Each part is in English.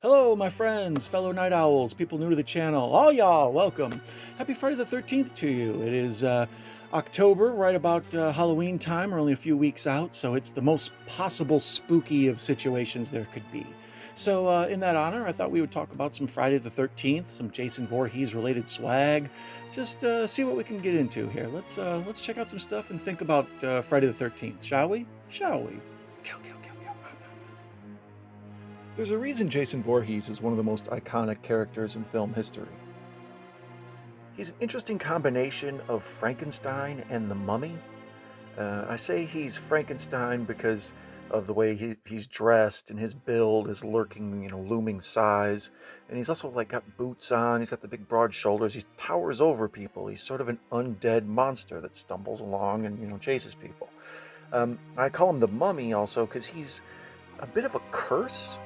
Hello, my friends, fellow night owls, people new to the channel, all y'all, welcome. Happy Friday the 13th to you. It is October, right about Halloween time. We're only a few weeks out, so it's the most possible spooky of situations there could be. So, in that honor, I thought we would talk about some Friday the 13th, some Jason Voorhees related swag. Just see what we can get into here. Let's check out some stuff and think about Friday the 13th, shall we? Shall we? Kill, kill, kill, kill. There's a reason Jason Voorhees is one of the most iconic characters in film history. He's an interesting combination of Frankenstein and the Mummy. I say he's Frankenstein because of the way he's dressed and his build, his lurking, looming size. And he's also got boots on, he's got the big broad shoulders, he towers over people. He's sort of an undead monster that stumbles along and, chases people. I call him the Mummy also because he's a bit of a curse.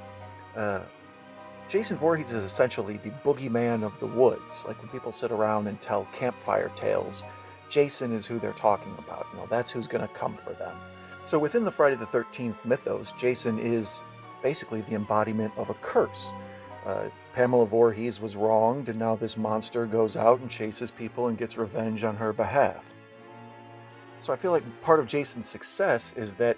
Jason Voorhees is essentially the boogeyman of the woods. Like when people sit around and tell campfire tales, Jason is who they're talking about. That's who's going to come for them. So within the Friday the 13th mythos, Jason is basically the embodiment of a curse. Pamela Voorhees was wronged, and now this monster goes out and chases people and gets revenge on her behalf. So I feel like part of Jason's success is that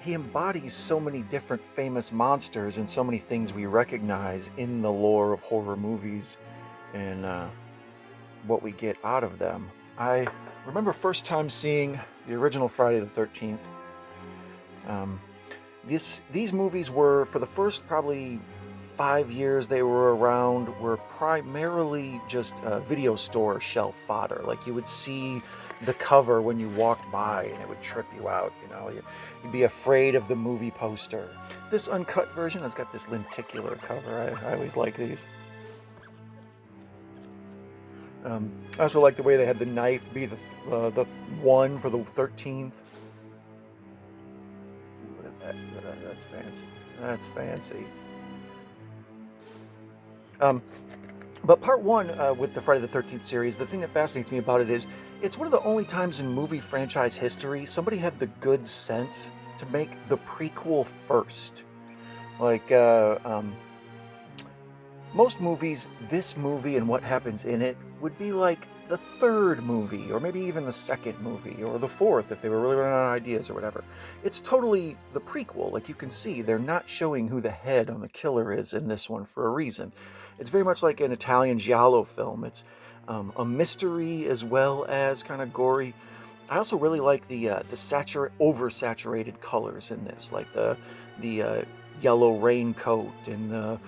he embodies so many different famous monsters and so many things we recognize in the lore of horror movies and what we get out of them. I remember first time seeing the original Friday the 13th. These movies were, for the first probably 5 years they were around, were primarily just video store shelf fodder. Like you would see the cover when you walked by and it would trip you out, you'd be afraid of the movie poster. This uncut version has got this lenticular cover. I always like these. I also like the way they had the knife be the 1 for the 13th. That's fancy. That's fancy. But part 1 with the Friday the 13th series, the thing that fascinates me about it is it's one of the only times in movie franchise history somebody had the good sense to make the prequel first. Like, most movies, this movie and what happens in it would be like the 3rd movie, or maybe even the 2nd movie, or the 4th if they were really running out of ideas or whatever. It's totally the prequel. Like you can see, they're not showing who the head on the killer is in this one for a reason. It's very much like an Italian giallo film. It's a mystery as well as kind of gory. I also really like the oversaturated colors in this, like the yellow raincoat and the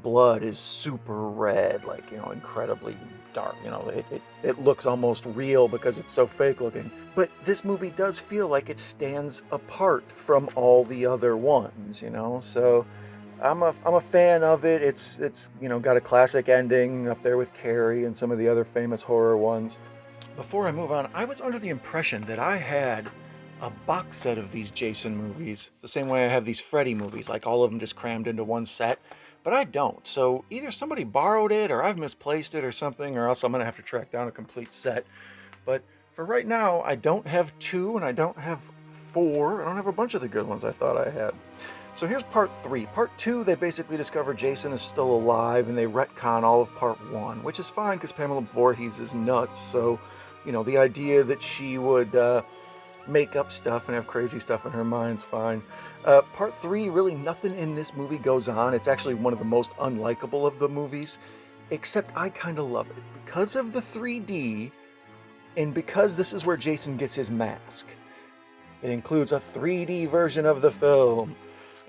blood is super red, like incredibly dark. It looks almost real because it's so fake looking. But this movie does feel like it stands apart from all the other ones, So I'm a fan of it. It's got a classic ending up there with Carrie and some of the other famous horror ones. Before I move on, I was under the impression that I had a box set of these Jason movies, the same way I have these Freddy movies, like all of them just crammed into one set, but I don't. So either somebody borrowed it or I've misplaced it or something, or else I'm going to have to track down a complete set. But for right now, I don't have 2 and I don't have 4. I don't have a bunch of the good ones I thought I had. So here's part 3. Part 2, they basically discover Jason is still alive and they retcon all of part 1, which is fine because Pamela Voorhees is nuts. So, the idea that she would make up stuff and have crazy stuff in her mind's fine. Part 3, really nothing in this movie goes on. It's actually one of the most unlikable of the movies, except I kind of love it. Because of the 3D, and because this is where Jason gets his mask. It includes a 3D version of the film.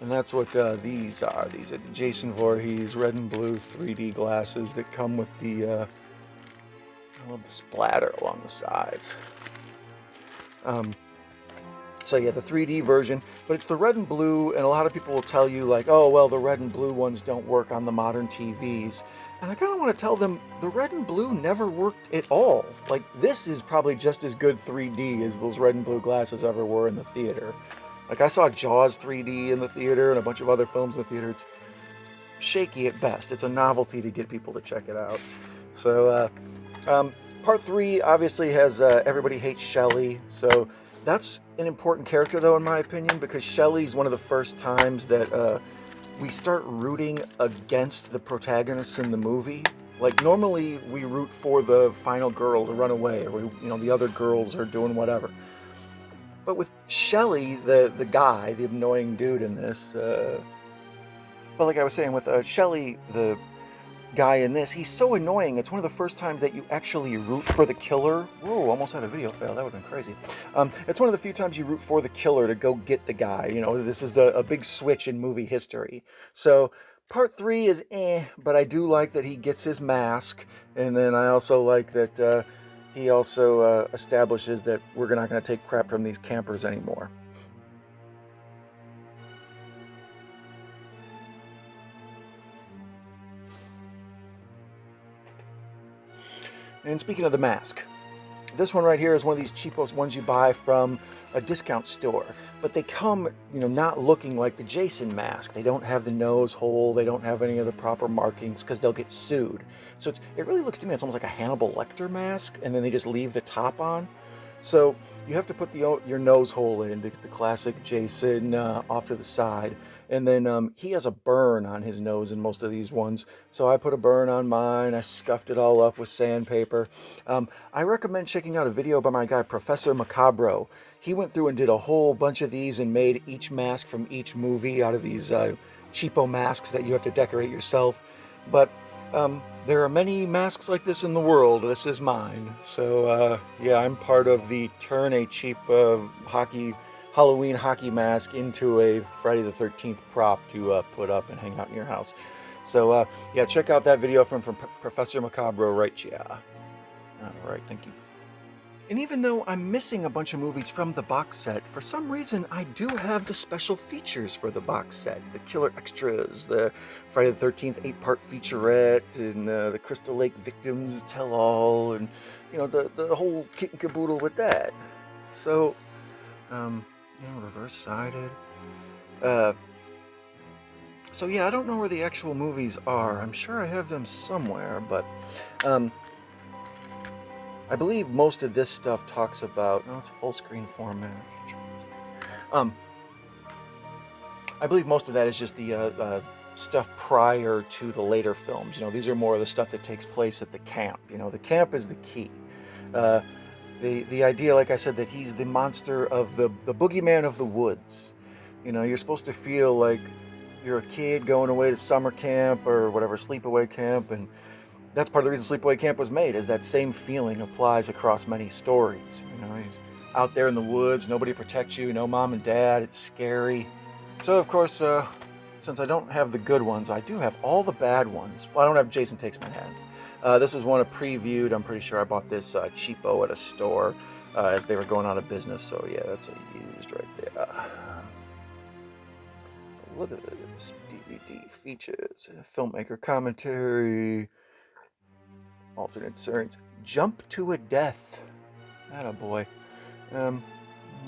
And that's what these are. These are the Jason Voorhees red and blue 3D glasses that come with the, I love the splatter along the sides. So yeah, the 3D version, but it's the red and blue, and a lot of people will tell you like, oh, well, the red and blue ones don't work on the modern TVs. And I kind of want to tell them the red and blue never worked at all. Like, this is probably just as good 3D as those red and blue glasses ever were in the theater. Like, I saw Jaws 3D in the theater and a bunch of other films in the theater. It's shaky at best. It's a novelty to get people to check it out. So, part 3 obviously has Everybody Hates Shelley. So that's an important character, though, in my opinion, because Shelley's one of the first times that we start rooting against the protagonists in the movie. Like, normally we root for the final girl to run away, or the other girls are doing whatever. But with Shelley, the guy, the annoying dude in this, but like I was saying, with Shelley, the guy in this, he's so annoying. It's one of the first times that you actually root for the killer. Whoa, almost had a video fail. That would have been crazy. It's one of the few times you root for the killer to go get the guy. This is a big switch in movie history. So part 3 is but I do like that he gets his mask, and then I also like that he also establishes that we're not going to take crap from these campers anymore. And speaking of the mask, this one right here is one of these cheapest ones you buy from a discount store. But they come, not looking like the Jason mask. They don't have the nose hole. They don't have any of the proper markings because they'll get sued. So it really looks to me, it's almost like a Hannibal Lecter mask, and then they just leave the top on. So you have to put your nose hole in to get the classic Jason off to the side. And then he has a burn on his nose in most of these ones. So I put a burn on mine. I scuffed it all up with sandpaper. I recommend checking out a video by my guy, Professor Macabro. He went through and did a whole bunch of these and made each mask from each movie out of these cheapo masks that you have to decorate yourself. But there are many masks like this in the world. This is mine. So, yeah, I'm part of the turn a cheap Halloween hockey mask into a Friday the 13th prop to put up and hang out in your house. So, yeah, check out that video from Professor Macabro right here. All right, thank you. And even though I'm missing a bunch of movies from the box set, for some reason I do have the special features for the box set. The killer extras, the Friday the 13th 8-part featurette, and the Crystal Lake Victims tell-all, and, the whole kit and caboodle with that. So, reverse-sided. So yeah, I don't know where the actual movies are. I'm sure I have them somewhere, but, I believe most of this stuff talks about... No, it's full screen format. I believe most of that is just the stuff prior to the later films. These are more of the stuff that takes place at the camp. The camp is the key. The idea, like I said, that he's the monster of the boogeyman of the woods. You're supposed to feel like you're a kid going away to summer camp or whatever, sleepaway camp, and that's part of the reason Sleepaway Camp was made, is that same feeling applies across many stories. He's out there in the woods, nobody protects you, no mom and dad, it's scary. So, of course, since I don't have the good ones, I do have all the bad ones. Well, I don't have Jason Takes Manhattan. This was one I previewed. I'm pretty sure I bought this cheapo at a store as they were going out of business. So, yeah, that's a used right there. But look at this. DVD features, filmmaker commentary, alternate series. Jump to a Death. Attaboy.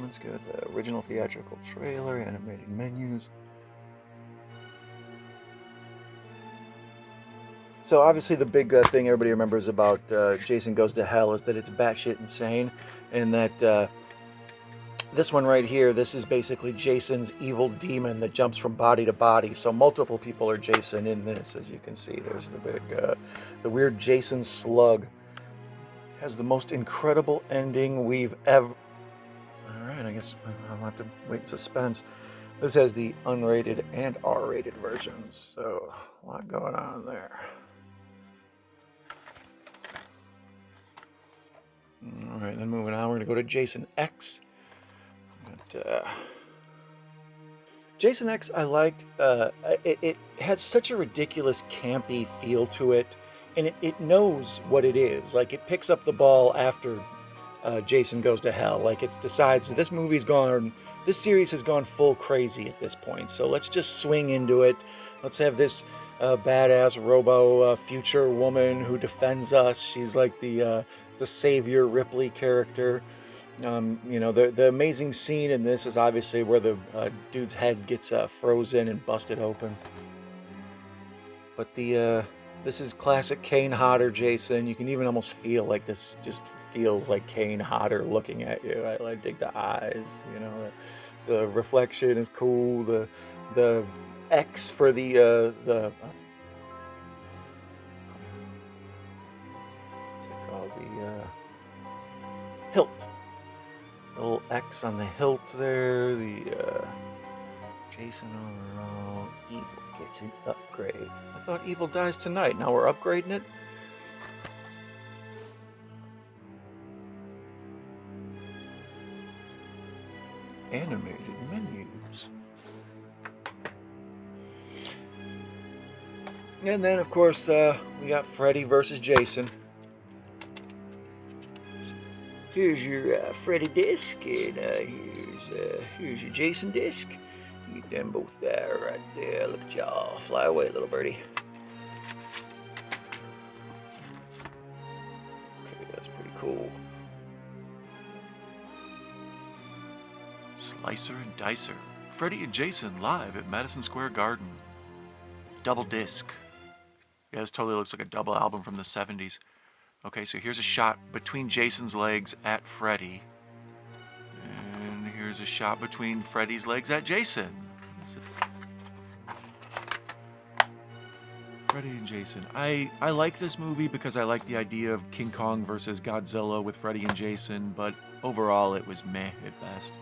Let's go with the original theatrical trailer, animated menus. So obviously the big thing everybody remembers about Jason Goes to Hell is that it's batshit insane, and that this one right here, this is basically Jason's evil demon that jumps from body to body. So multiple people are Jason in this, as you can see. There's the big, the weird Jason slug. Has the most incredible ending we've ever... Alright, I guess I'll have to wait in suspense. This has the unrated and R-rated versions, so a lot going on there. Alright, then moving on, we're going to go to Jason X. Jason X, I liked. It has such a ridiculous, campy feel to it, and it knows what it is. Like, it picks up the ball after Jason Goes to Hell. Like, it decides this series has gone full crazy at this point, so let's just swing into it. Let's have this badass robo future woman who defends us. She's like the savior Ripley character. The amazing scene in this is obviously where the dude's head gets frozen and busted open. But this is classic Kane Hodder Jason. You can even almost feel like this just feels like Kane Hodder looking at you. I dig the eyes, the reflection is cool. The X for the what's it called? The hilt. The little X on the hilt there. The Jason overall. Evil gets an upgrade. I thought Evil dies tonight. Now we're upgrading it. Animated menus. And then, of course, we got Freddy versus Jason. Here's your Freddy disc, and here's your Jason disc. You get them both there, right there. Look at y'all. Fly away, little birdie. Okay, that's pretty cool. Slicer and Dicer. Freddy and Jason live at Madison Square Garden. Double disc. Yeah, this totally looks like a double album from the 70s. Okay, so here's a shot between Jason's legs at Freddy. And here's a shot between Freddy's legs at Jason. Freddy and Jason. I like this movie because I like the idea of King Kong versus Godzilla with Freddy and Jason, but overall it was meh at best.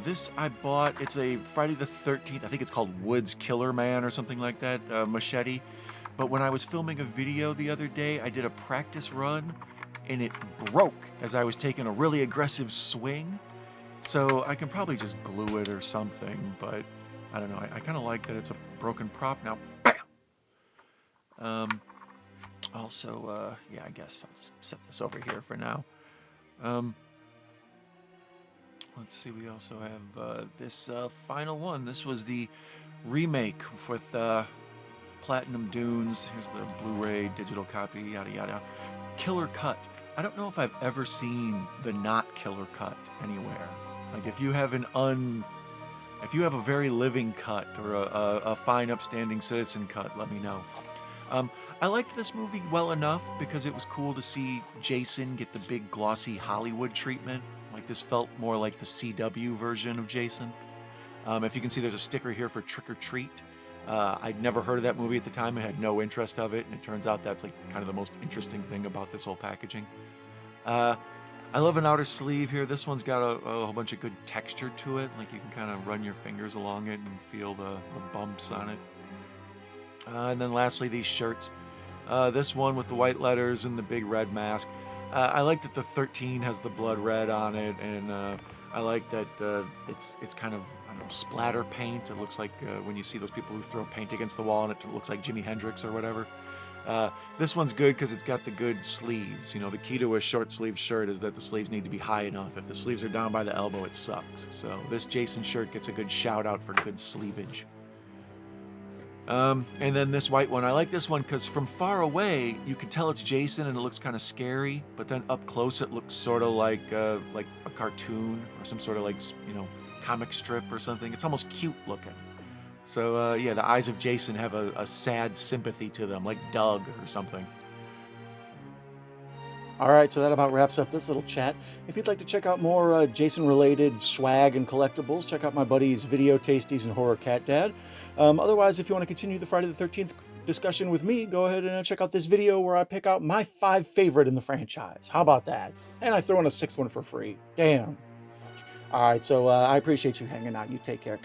This I bought, it's a Friday the 13th, I think it's called Woods Killer Man or something like that, machete. But when I was filming a video the other day, I did a practice run, and it broke as I was taking a really aggressive swing. So I can probably just glue it or something, but I don't know, I kind of like that it's a broken prop now. Bam! Also, yeah, I guess I'll just set this over here for now. Let's see, we also have this final one. This was the remake with Platinum Dunes. Here's the Blu Ray digital copy, yada yada. Killer cut. I don't know if I've ever seen the not killer cut anywhere. Like if you have a very living cut or a fine upstanding citizen cut, let me know. I liked this movie well enough because it was cool to see Jason get the big glossy Hollywood treatment. Like this felt more like the CW version of Jason. If you can see, there's a sticker here for Trick or Treat. I'd never heard of that movie at the time and had no interest of it, and it turns out that's like kind of the most interesting thing about this whole packaging. I love an outer sleeve here. This one's got a whole bunch of good texture to it. Like you can kind of run your fingers along it and feel the bumps on it. And then lastly, these shirts. This one with the white letters and the big red mask. I like that the 13 has the blood red on it, and I like that it's kind of, I don't know, splatter paint. It looks like when you see those people who throw paint against the wall and it looks like Jimi Hendrix or whatever. This one's good because it's got the good sleeves. You know, the key to a short sleeve shirt is that the sleeves need to be high enough. If the sleeves are down by the elbow, it sucks. So this Jason shirt gets a good shout out for good sleevage. And then this white one, I like this one because from far away you can tell it's Jason and it looks kind of scary, but then up close it looks sort of like a cartoon or some sort of like, you know, comic strip or something. It's almost cute looking. So yeah, the eyes of Jason have a sad sympathy to them, like Doug or something. All right, so that about wraps up this little chat. If you'd like to check out more Jason-related swag and collectibles, check out my buddies Video Tasties and Horror Cat Dad. Otherwise, if you want to continue the Friday the 13th discussion with me, go ahead and check out this video where I pick out my 5 favorite in the franchise. How about that? And I throw in a 6th one for free. Damn. All right, so I appreciate you hanging out. You take care.